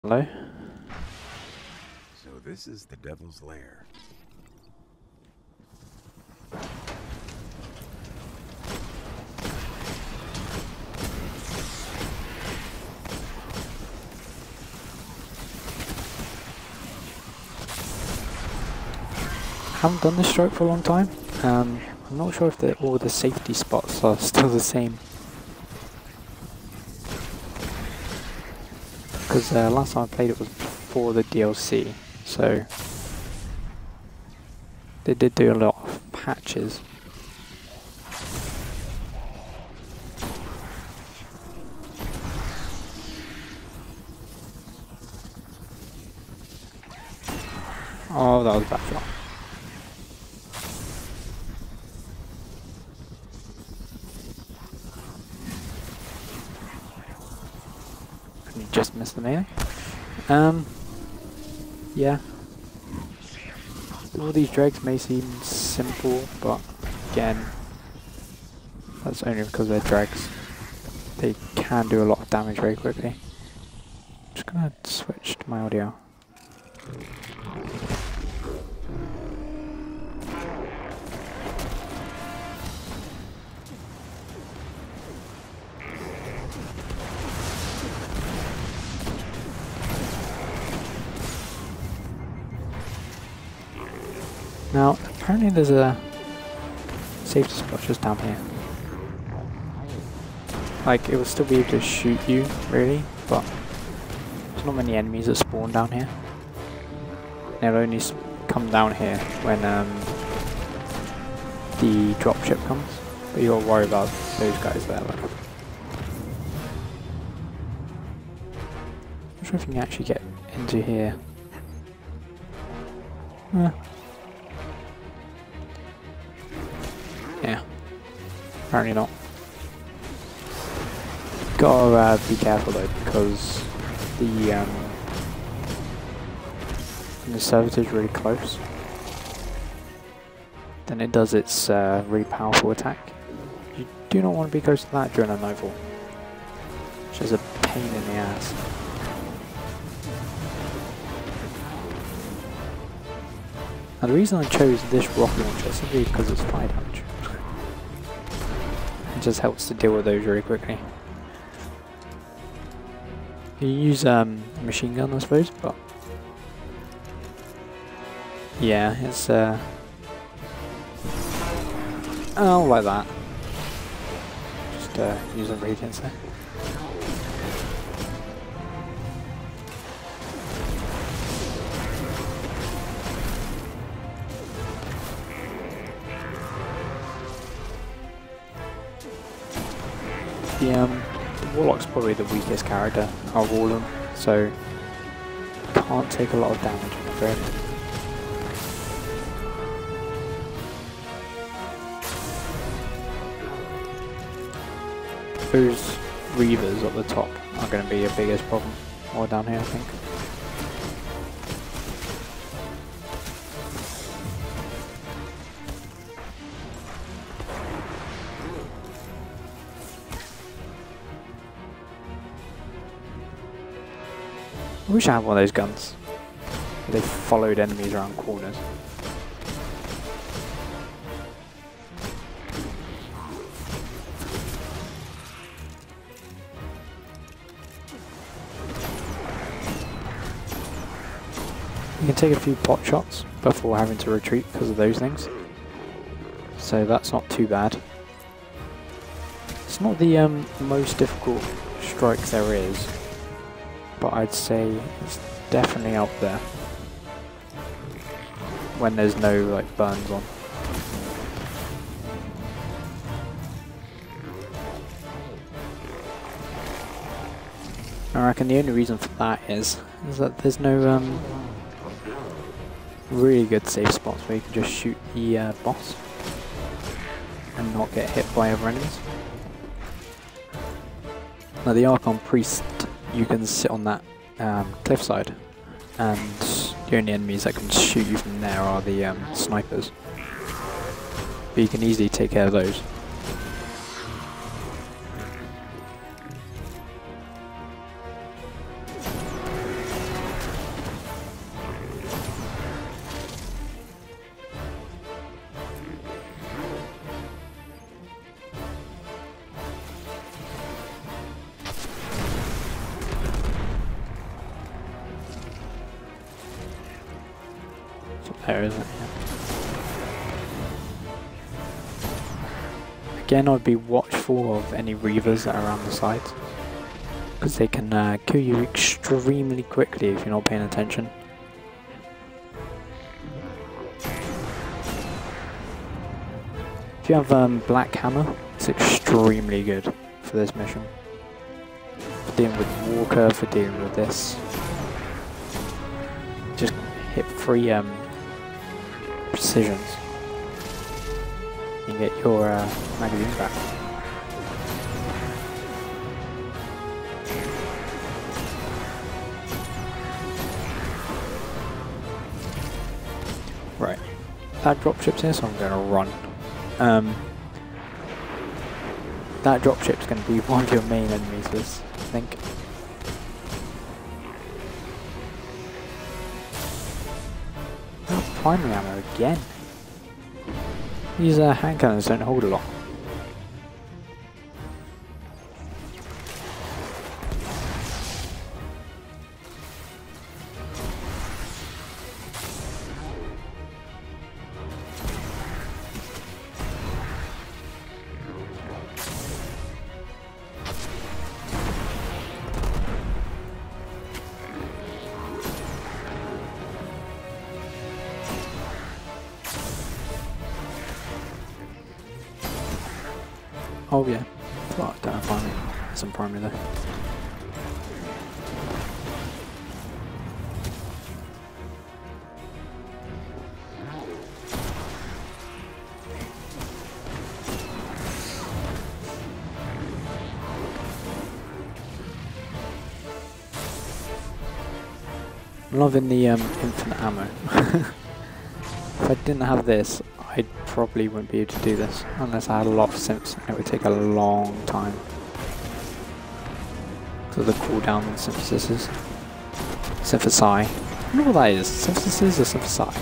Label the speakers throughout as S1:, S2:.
S1: Hello?
S2: So this is the Devil's Lair.
S1: I haven't done this stroke for a long time. I'm not sure if all the safety spots are still the same. Because last time I played it was before the DLC, so they did do a lot of patches. Oh, that was a bad shot. And you just missed the melee. Yeah. All these dregs may seem simple, but again, that's only because they're dregs. They can do a lot of damage very quickly. I'm just gonna switch to my audio. Now, apparently there's a safety spot just down here. Like, it will still be able to shoot you, really, but there's not many enemies that spawn down here. They'll only come down here when the dropship comes, but you gotta worry about those guys there. Like. Not sure if you can actually get into here. Yeah, apparently not. Gotta be careful though, because the servitor is really close, then it does its really powerful attack. You do not want to be close to that during a Nightfall, which is a pain in the ass. Now the reason I chose this rocket launcher is simply because it's fire damage. It just helps to deal with those really quickly. You use a machine gun, I suppose, but yeah, it's oh, like that. Just use a radiance there. The Warlock's probably the weakest character out of all of them, so can't take a lot of damage, I'm afraid. Those Reavers at the top are going to be your biggest problem, or down here I think. I wish I had one of those guns. They followed enemies around corners. You can take a few pot shots before having to retreat because of those things. So that's not too bad. It's not the most difficult strike there is, but I'd say it's definitely up there when there's no like burns on. I reckon the only reason for that is that there's no really good safe spots where you can just shoot the boss and not get hit by other enemies. Now the Archon Priest, you can sit on that cliffside, and the only enemies that can shoot you from there are the snipers. But you can easily take care of those. There, isn't it? Yeah. Again, I'd be watchful of any Reavers that are around the sides, because they can kill you extremely quickly if you're not paying attention. If you have Black Hammer, it's extremely good for this mission. For dealing with Walker, for dealing with this. Just hit 3 precisions. You get your magazine back. Right, that dropship's here, so I'm going to run. That dropship's going to be one of your main enemies, I think. Oh, primary ammo again. These hand cannons don't hold a lot. Oh yeah, well, I don't have primary. Some primary though. I'm loving the infinite ammo. If I didn't have this, I probably wouldn't be able to do this unless I had a lot of synths. It would take a long time. So the cooldown on synthesis. Synthesize. I don't know what that is. Synthesis or synthesize?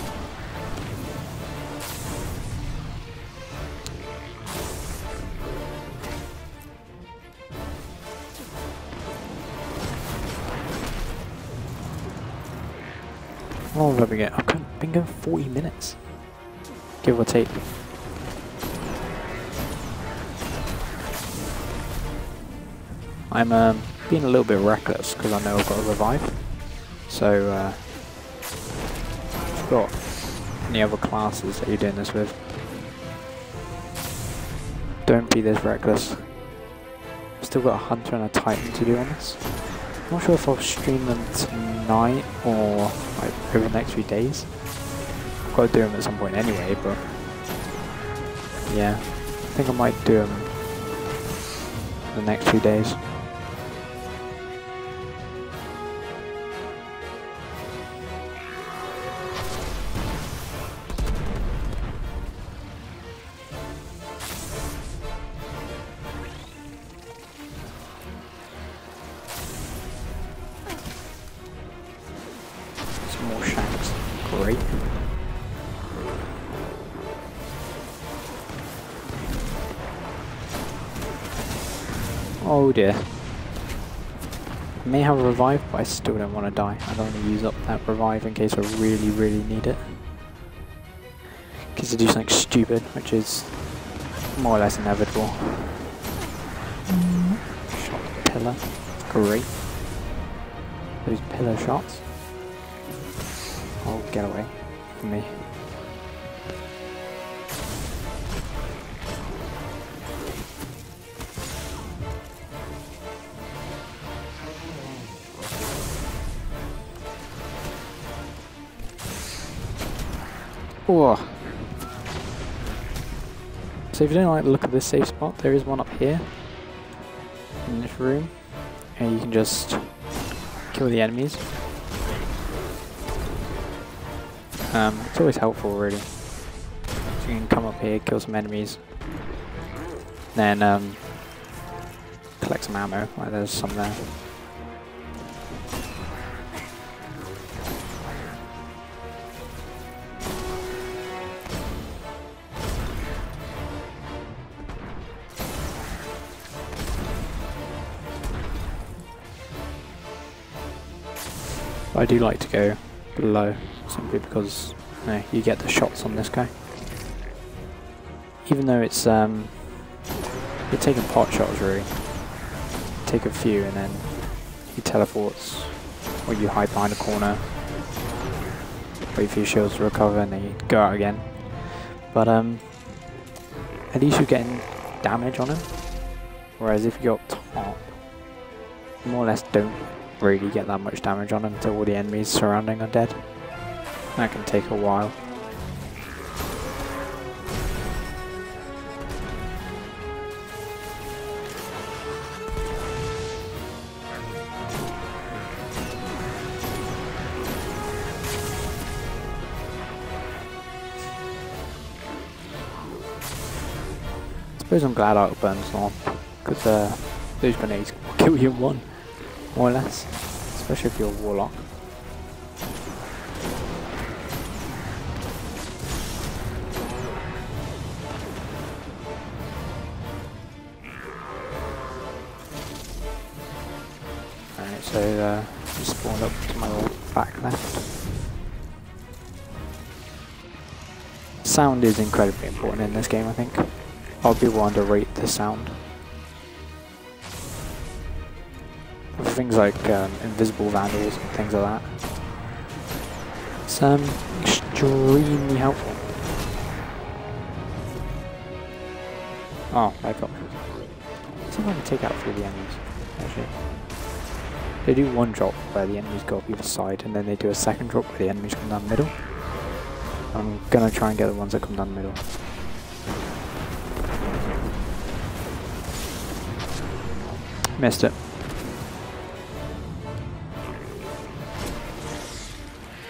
S1: How long have we get? I've been going 40 minutes. Give or take. I'm being a little bit reckless because I know I've got a revive. So, if you've got any other classes that you're doing this with, don't be this reckless. I've still got a Hunter and a Titan to do on this. I'm not sure if I'll stream them tonight or like over the next few days. I've got to do them at some point anyway, but yeah, I think I might do them the next few days. Some more shanks, great. Oh dear. I may have a revive, but I still don't want to die. I don't want to use up that revive in case I really, really need it. In case I do something stupid, which is more or less inevitable. Shot the pillar. Great. Those pillar shots. Oh, get away from me. Oh. So if you don't like the look of this safe spot, there is one up here in this room, and you can just kill the enemies. It's always helpful, really. So you can come up here, kill some enemies, then collect some ammo. Like there's some there. I do like to go below, simply because No, you get the shots on this guy. Even though it's you're taking pot shots really. Take a few and then he teleports, or you hide behind a corner, wait for your shields to recover and then you go out again. But at least you're getting damage on him. Whereas if you go up top, you more or less don't really get that much damage on him until all the enemies surrounding are dead. That can take a while. I suppose I'm glad Outburn's not, because those grenades kill you in one, more or less, especially if you're a warlock. Alright, so spawned up to my back left. Sound is incredibly important in this game, I think. A lot of people underrate the sound. For things like invisible vandals and things like that. It's extremely helpful. Oh, I got. Let's see if I can take out 3 of the enemies. Actually, they do one drop where the enemies go up either side, and then they do a second drop where the enemies come down the middle. I'm gonna try and get the ones that come down the middle. Missed it.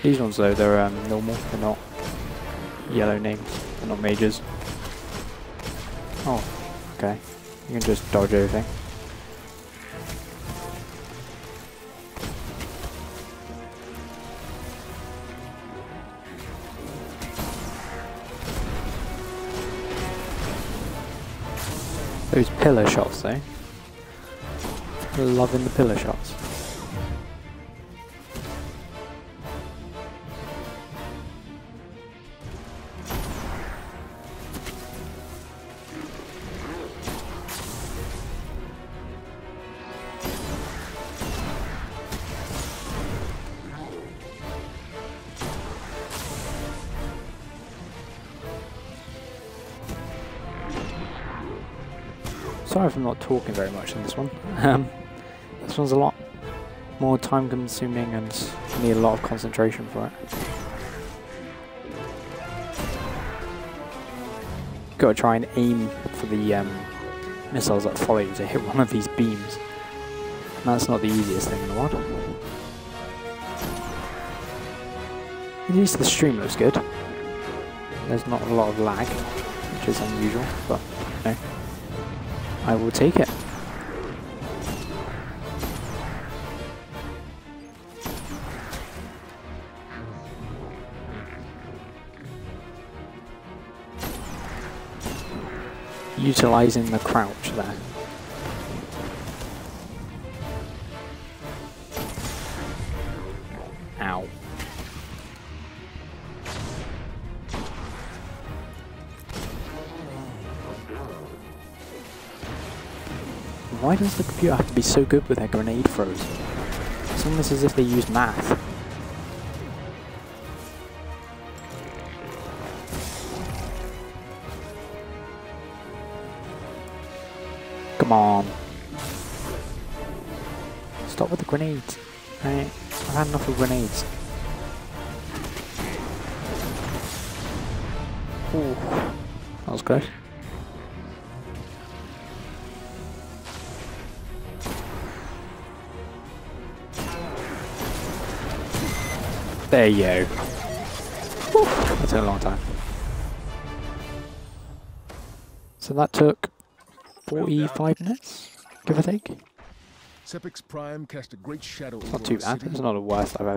S1: These ones though, they're normal, they're not yellow names, they're not mages. Oh, okay. You can just dodge everything. Those pillar shots though. Loving the pillar shots. Sorry if I'm not talking very much in this one. This one's a lot more time consuming and you need a lot of concentration for it. You've got to try and aim for the missiles that follow you to hit one of these beams. And that's not the easiest thing in the world. At least the stream looks good. There's not a lot of lag, which is unusual, but you know, I will take it. Utilizing the crouch there. Ow. Why does the computer have to be so good with their grenade throws? It's almost as if they use math. Come on. Stop with the grenades. Right? I've had enough of grenades. Ooh. That was good. There you go. Whew. That took a long time. So that took 45 minutes, give or take.
S3: Sepix Prime cast a great shadow
S1: It's not too bad, it's not the worst I've ever